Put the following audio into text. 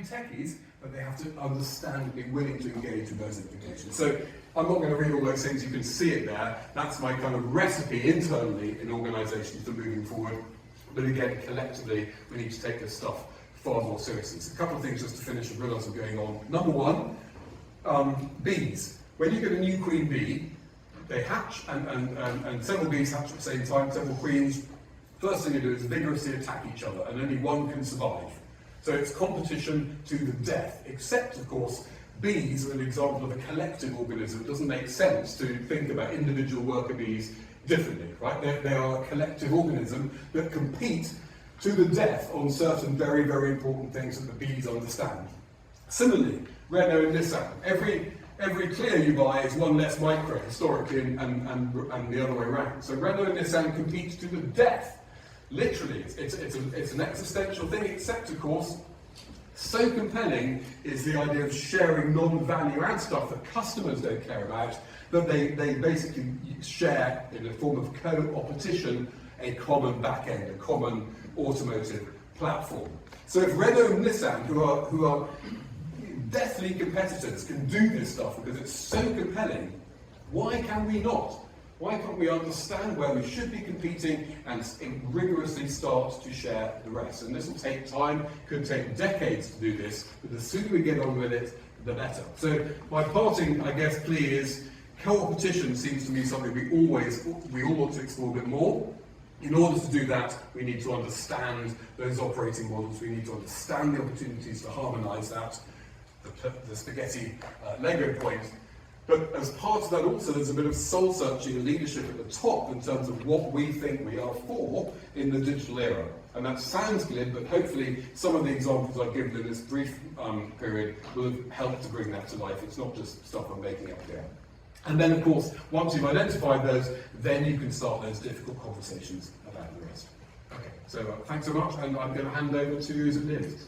be techies, but they have to understand and be willing to engage with those implications. So I'm not going to read all those things, you can see it there. That's my kind of recipe internally in organisations for moving forward. But again, collectively, we need to take this stuff far more seriously. So a couple of things just to finish, I realise I'm going on. Number one, bees. When you get a new queen bee, they hatch, and several bees hatch at the same time, several queens. First thing you do is vigorously attack each other, and only one can survive. So it's competition to the death, except, of course, bees are an example of a collective organism. It doesn't make sense to think about individual worker bees differently, right? They are a collective organism that compete to the death on certain very, very important things that the bees understand. Similarly, Renault and Nissan, every Clio you buy is one less micro, historically, and the other way around. So Renault and Nissan compete to the death. Literally, it's an existential thing, except, of course, so compelling is the idea of sharing non-value add stuff that customers don't care about, that they basically share in a form of co-opetition a common back-end, a common automotive platform. So if Renault and Nissan, who are deathly competitors, can do this stuff because it's so compelling, why can we not? Why can't we understand where we should be competing and rigorously start to share the rest? And this will take time, could take decades to do this, but the sooner we get on with it, the better. So my parting, I guess, plea is co-opetition seems to me something we all want to explore a bit more. In order to do that, we need to understand those operating models, we need to understand the opportunities to harmonise that, the spaghetti Lego point. But as part of that also, there's a bit of soul-searching and leadership at the top in terms of what we think we are for in the digital era. And that sounds glib, but hopefully some of the examples I've given in this brief period will have helped to bring that to life. It's not just stuff I'm making up here. And then, of course, once you've identified those, then you can start those difficult conversations about the rest. Okay, so thanks so much, and I'm going to hand over to Liz.